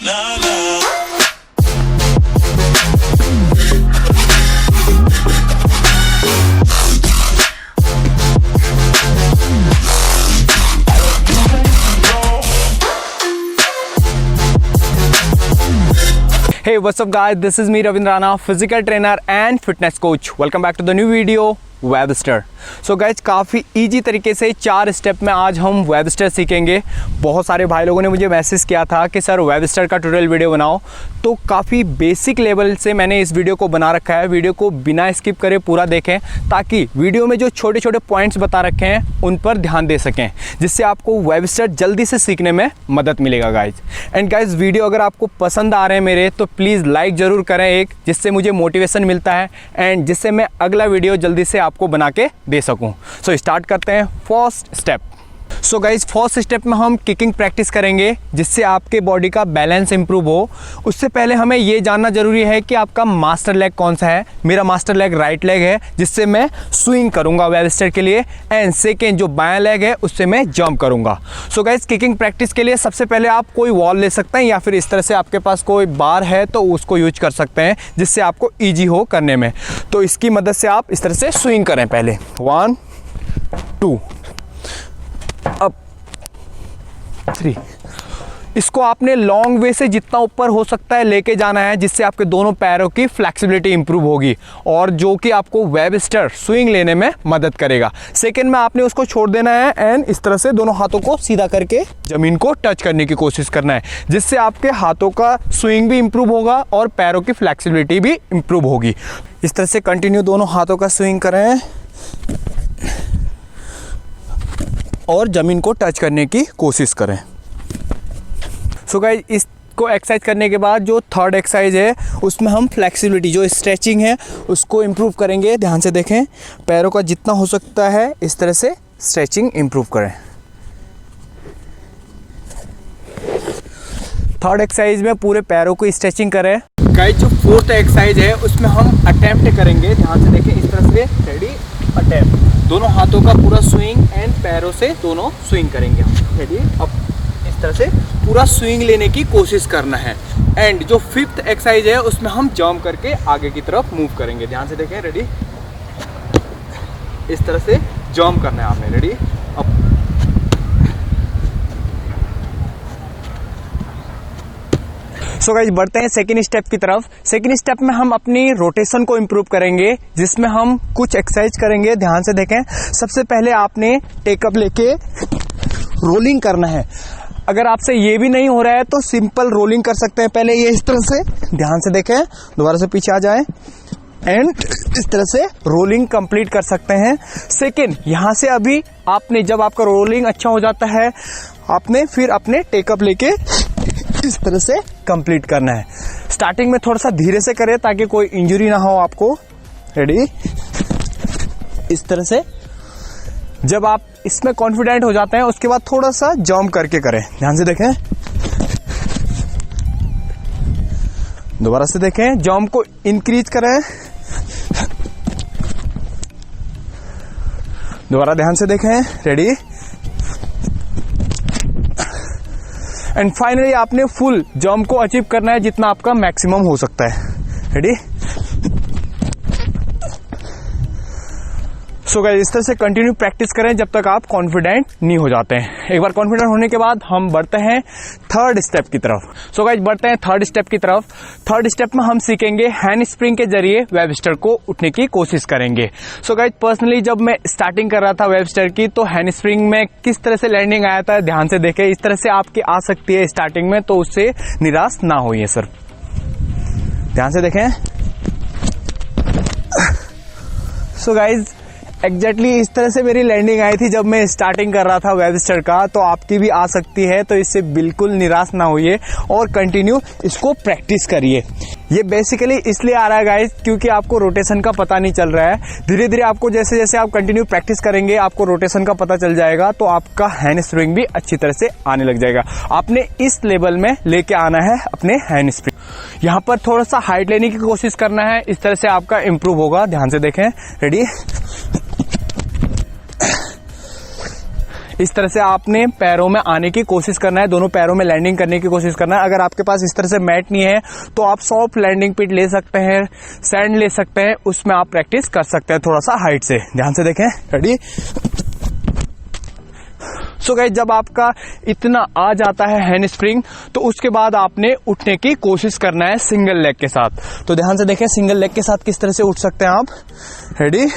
Hey, what's up guys, this is me Ravindra Rana, physical trainer and fitness coach. Welcome back to the new video, Webster. So guys काफ़ी easy तरीके से 4 step में आज हम Webster सीखेंगे। बहुत सारे भाई लोगों ने मुझे मैसेज किया था कि सर वेबस्टर का ट्यूटोरियल वीडियो बनाओ, तो काफ़ी बेसिक लेवल से मैंने इस वीडियो को बना रखा है। वीडियो को बिना स्किप करे पूरा देखें ताकि वीडियो में जो छोटे छोटे पॉइंट्स बता रखे हैं उन पर ध्यान दे सकें, जिससे आपको वेबस्टर जल्दी से सीखने में मदद मिलेगा गाइज। एंड गाइज वीडियो अगर आपको पसंद आ रहे हैं मेरे, तो प्लीज़ लाइक ज़रूर करें एक, जिससे मुझे मोटिवेशन मिलता है एंड जिससे मैं अगला वीडियो जल्दी से आपको बना के दे सकूं। सो स्टार्ट करते हैं first step. So guys first step में हम किकिंग प्रैक्टिस करेंगे, जिससे आपके बॉडी का बैलेंस इंप्रूव हो। उससे पहले हमें ये जानना जरूरी है कि आपका मास्टर लेग कौन सा है। मेरा मास्टर लेग राइट लेग है, जिससे मैं स्विंग करूंगा वेबस्टर के लिए, एंड सेकेंड जो बायां लेग है उससे मैं जंप करूंगा। सो गाइज किकिंग प्रैक्टिस के लिए सबसे पहले आप कोई वॉल ले सकते हैं, या फिर इस तरह से आपके पास कोई बार है तो उसको यूज कर सकते हैं, जिससे आपको ईजी हो करने में। तो इसकी मदद से आप इस तरह से स्विंग करें। पहले 1 2 अप 3। इसको आपने लॉन्ग वे से जितना ऊपर हो सकता है लेके जाना है, जिससे आपके दोनों पैरों की फ्लेक्सिबिलिटी इंप्रूव होगी और जो कि आपको वेबस्टर स्विंग लेने में मदद करेगा। सेकंड में आपने उसको छोड़ देना है एंड इस तरह से दोनों हाथों को सीधा करके ज़मीन को टच करने की कोशिश करना है, जिससे आपके हाथों का स्विंग भी इंप्रूव होगा और पैरों की फ्लेक्सिबिलिटी भी इंप्रूव होगी। इस तरह से कंटिन्यू दोनों हाथों का स्विंग करें और ज़मीन को टच करने की कोशिश करें। सो गाइस इसको एक्सरसाइज करने के बाद जो थर्ड एक्सरसाइज है उसमें हम फ्लेक्सिबिलिटी जो स्ट्रेचिंग है उसको इम्प्रूव करेंगे। ध्यान से देखें, पैरों का जितना हो सकता है इस तरह से स्ट्रेचिंग इम्प्रूव करें। थर्ड एक्सरसाइज में पूरे पैरों को स्ट्रेचिंग करें। गाइस जो फोर्थ एक्सरसाइज है उसमें हम अटेम्प्ट करेंगे। ध्यान से देखें, इस तरह से रेडी अटेम्प्ट, दोनों हाथों का पूरा स्विंग एंड पैरों से दोनों स्विंग करेंगे हम। रेडी अब इस तरह से पूरा स्विंग लेने की कोशिश करना है। एंड जो फिफ्थ एक्सरसाइज है उसमें हम जंप करके आगे की तरफ मूव करेंगे। ध्यान से देखें, रेडी इस तरह से जंप करना है आपने। रेडी अब सो गाइस बढ़ते हैं सेकेंड स्टेप की तरफ। सेकेंड स्टेप में हम अपनी रोटेशन को इम्प्रूव करेंगे, जिसमें हम कुछ एक्सरसाइज करेंगे। ध्यान से देखें, सबसे पहले आपने टेकअप लेके रोलिंग करना है। अगर आपसे ये भी नहीं हो रहा है तो सिंपल रोलिंग कर सकते हैं। पहले ये इस तरह से, ध्यान से देखें, दोबारा से पीछे आ जाएं एंड इस तरह से रोलिंग कंप्लीट कर सकते हैं। सेकेंड, यहाँ से अभी आपने जब आपका रोलिंग अच्छा हो जाता है, आपने फिर अपने टेकअप लेके इस तरह से कंप्लीट करना है। स्टार्टिंग में थोड़ा सा धीरे से करें ताकि कोई इंजरी ना हो आपको। रेडी इस तरह से जब आप इसमें कॉन्फिडेंट हो जाते हैं उसके बाद थोड़ा सा जंप करके करें। ध्यान से देखें, दोबारा से देखें, जंप को इंक्रीज करें। दोबारा ध्यान से देखें, रेडी एंड फाइनली आपने फुल जंप को अचीव करना है जितना आपका मैक्सिमम हो सकता है। रेडी सो गाइस इस तरह से कंटिन्यू प्रैक्टिस करें जब तक आप कॉन्फिडेंट नहीं हो जाते हैं। एक बार कॉन्फिडेंट होने के बाद हम बढ़ते हैं थर्ड स्टेप की तरफ। सो गाइस बढ़ते हैं थर्ड स्टेप की तरफ। थर्ड स्टेप में हम सीखेंगे हैंड स्प्रिंग के जरिए वेबस्टर को उठने की कोशिश करेंगे। सो गाइस पर्सनली जब मैं स्टार्टिंग कर रहा था वेबस्टर की, तो हैंड स्प्रिंग में किस तरह से लैंडिंग आया था ध्यान से देखें। इस तरह से आपकी आ सकती है स्टार्टिंग में, तो उससे निराश ना होइए सर। ध्यान से देखें। सो गाइस एग्जैक्टली इस तरह से मेरी लैंडिंग आई थी जब मैं स्टार्टिंग कर रहा था वेबस्टर का, तो आपकी भी आ सकती है। तो इससे बिल्कुल निराश ना होइए और कंटिन्यू इसको प्रैक्टिस करिए। ये बेसिकली इसलिए आ रहा है गाइस क्योंकि आपको रोटेशन का पता नहीं चल रहा है। धीरे धीरे आपको जैसे जैसे आप कंटिन्यू प्रैक्टिस करेंगे आपको रोटेशन का पता चल जाएगा, तो आपका हैंड स्प्रिंग भी अच्छी तरह से आने लग जाएगा। आपने इस लेवल में लेके आना है अपने हैंड स्प्रिंग। यहाँ पर थोड़ा सा हाइट लेने की कोशिश करना है, इस तरह से आपका इंप्रूव होगा। ध्यान से देखें, रेडी इस तरह से आपने पैरों में आने की कोशिश करना है, दोनों पैरों में लैंडिंग करने की कोशिश करना है। अगर आपके पास इस तरह से मैट नहीं है तो आप सॉफ्ट लैंडिंग पिट ले सकते हैं, सैंड ले सकते हैं, उसमें आप प्रैक्टिस कर सकते हैं थोड़ा सा हाइट से। ध्यान से देखें, रेडी। सो गाइस, जब आपका इतना आ जाता है हैंड स्प्रिंग तो उसके बाद आपने उठने की कोशिश करना है सिंगल लेग के साथ। तो ध्यान से देखें सिंगल लेग के साथ किस तरह से उठ सकते हैं आप। रेडी।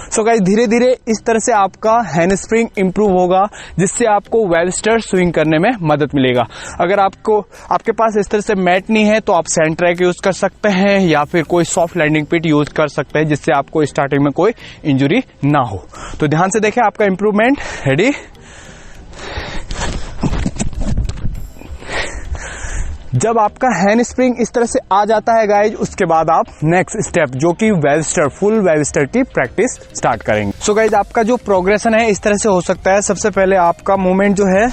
सो गाइस, धीरे धीरे इस तरह से आपका हैंड स्प्रिंग इंप्रूव होगा, जिससे आपको वेबस्टर स्विंग करने में मदद मिलेगा। अगर आपके पास इस तरह से मैट नहीं है तो आप सैंड ट्रैक यूज कर सकते हैं या फिर कोई सॉफ्ट लैंडिंग पिट यूज कर सकते हैं, जिससे आपको स्टार्टिंग में कोई इंजरी ना हो। तो ध्यान से देखें आपका इंप्रूवमेंट। रेडी। जब आपका हैंड स्प्रिंग इस तरह से आ जाता है गाइज, उसके बाद आप नेक्स्ट स्टेप जो कि वेबस्टर, फुल वेबस्टर की प्रैक्टिस स्टार्ट करेंगे। सो गाइज, आपका जो प्रोग्रेशन है इस तरह से हो सकता है। सबसे पहले आपका मूवमेंट जो है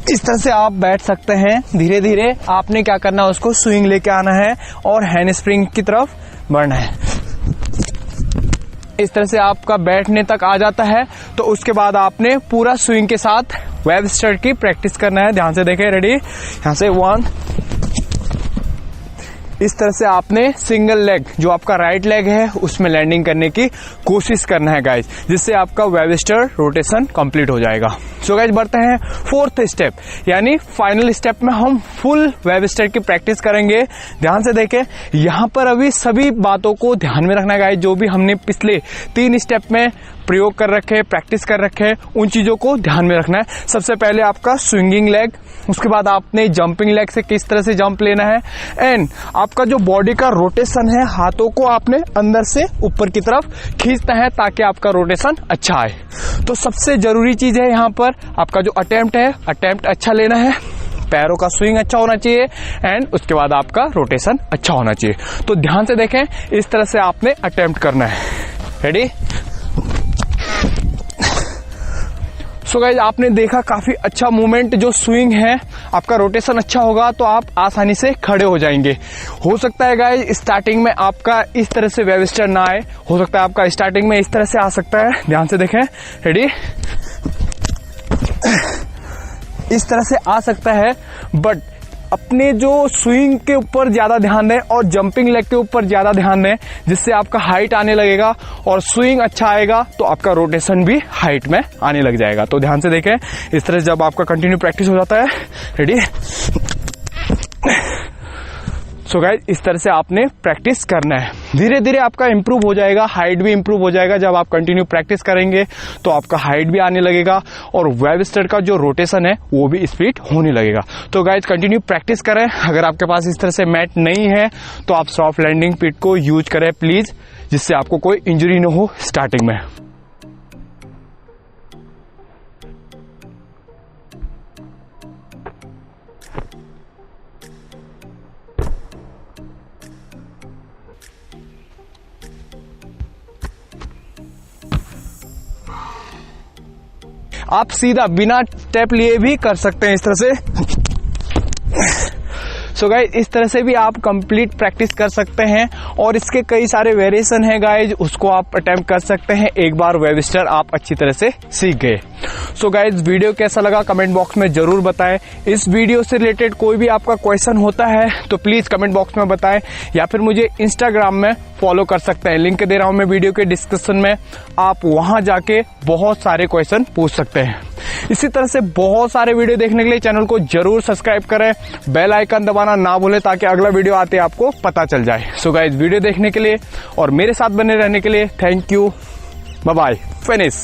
इस तरह से आप बैठ सकते हैं। धीरे धीरे आपने क्या करना है, उसको स्विंग लेके आना है और हैंड स्प्रिंग की तरफ बढ़ना है। इस तरह से आपका बैठने तक आ जाता है तो उसके बाद आपने पूरा स्विंग के साथ वेबस्टर की प्रैक्टिस करना है। ध्यान से देखें, रेडी। यहां से 1। इस तरह से आपने सिंगल लेग जो आपका राइट लेग है उसमें लैंडिंग करने की कोशिश करना है गाइज, जिससे आपका वेबस्टर रोटेशन कंप्लीट हो जाएगा। सो गाइज, बढ़ते हैं फोर्थ स्टेप, यानी फाइनल स्टेप में हम फुल वेबस्टर की प्रैक्टिस करेंगे। ध्यान से देखें, यहां पर अभी सभी बातों को ध्यान में रखना है गाइज, जो भी हमने पिछले 3 स्टेप में प्रयोग कर रखे, प्रैक्टिस कर रखे, उन चीजों को ध्यान में रखना है। सबसे पहले आपका स्विंगिंग लेग, उसके बाद आपने जंपिंग लेग से किस तरह से जंप लेना है, एंड आपका जो बॉडी का रोटेशन है, हाथों को आपने अंदर से ऊपर की तरफ खींचना है ताकि आपका रोटेशन अच्छा आए। तो सबसे जरूरी चीज है यहाँ पर आपका जो अटेम्प्ट है, अटेम्प्ट अच्छा लेना है, पैरों का स्विंग अच्छा होना चाहिए एंड उसके बाद आपका रोटेशन अच्छा होना चाहिए। तो ध्यान से देखें, इस तरह से आपने अटेम्प्ट करना है। रेडी। सो गाइज, आपने देखा काफी अच्छा मूवमेंट, जो स्विंग है आपका रोटेशन अच्छा होगा तो आप आसानी से खड़े हो जाएंगे। हो सकता है गाइज स्टार्टिंग में आपका इस तरह से वेबस्टर ना आए, हो सकता है आपका स्टार्टिंग में इस तरह से आ सकता है। ध्यान से देखें, रेडी। इस तरह से आ सकता है, बट अपने जो स्विंग के ऊपर ज्यादा ध्यान दें और जंपिंग लेग के ऊपर ज्यादा ध्यान दें, जिससे आपका हाइट आने लगेगा और स्विंग अच्छा आएगा तो आपका रोटेशन भी हाइट में आने लग जाएगा। तो ध्यान से देखें, इस तरह से जब आपका कंटिन्यू प्रैक्टिस हो जाता है। रेडी। सो गाइस, इस तरह से आपने प्रैक्टिस करना है। धीरे धीरे आपका इंप्रूव हो जाएगा, हाइट भी इंप्रूव हो जाएगा। जब आप कंटिन्यू प्रैक्टिस करेंगे तो आपका हाइट भी आने लगेगा और वेबस्टर का जो रोटेशन है वो भी स्पीड होने लगेगा। तो गाइस, कंटिन्यू प्रैक्टिस करें। अगर आपके पास इस तरह से मैट नहीं है तो आप सॉफ्ट लैंडिंग पिट को यूज करें प्लीज, जिससे आपको कोई इंजरी न हो स्टार्टिंग में। आप सीधा बिना स्टेप लिए भी कर सकते हैं इस तरह से। सो गाइज, इस तरह से भी आप कंप्लीट प्रैक्टिस कर सकते हैं और इसके कई सारे वेरिएशन हैं गाइज, उसको आप अटेम्प्ट कर सकते हैं एक बार वेबस्टर आप अच्छी तरह से सीख गए। सो गाइज, वीडियो कैसा लगा कमेंट बॉक्स में जरूर बताएं। इस वीडियो से रिलेटेड कोई भी आपका क्वेश्चन होता है तो प्लीज कमेंट बॉक्स में बताएं, या फिर मुझे इंस्टाग्राम में फॉलो कर सकते हैं। लिंक दे रहा हूं मैं वीडियो के डिस्क्रिप्शन में, आप वहां जाके बहुत सारे क्वेश्चन पूछ सकते हैं। इसी तरह से बहुत सारे वीडियो देखने के लिए चैनल को जरूर सब्सक्राइब करें, बेल आइकन दबाना ना भूलें ताकि अगला वीडियो आते आपको पता चल जाए। सो गाइस, वीडियो देखने के लिए और मेरे साथ बने रहने के लिए thank you. Bye bye. Finish.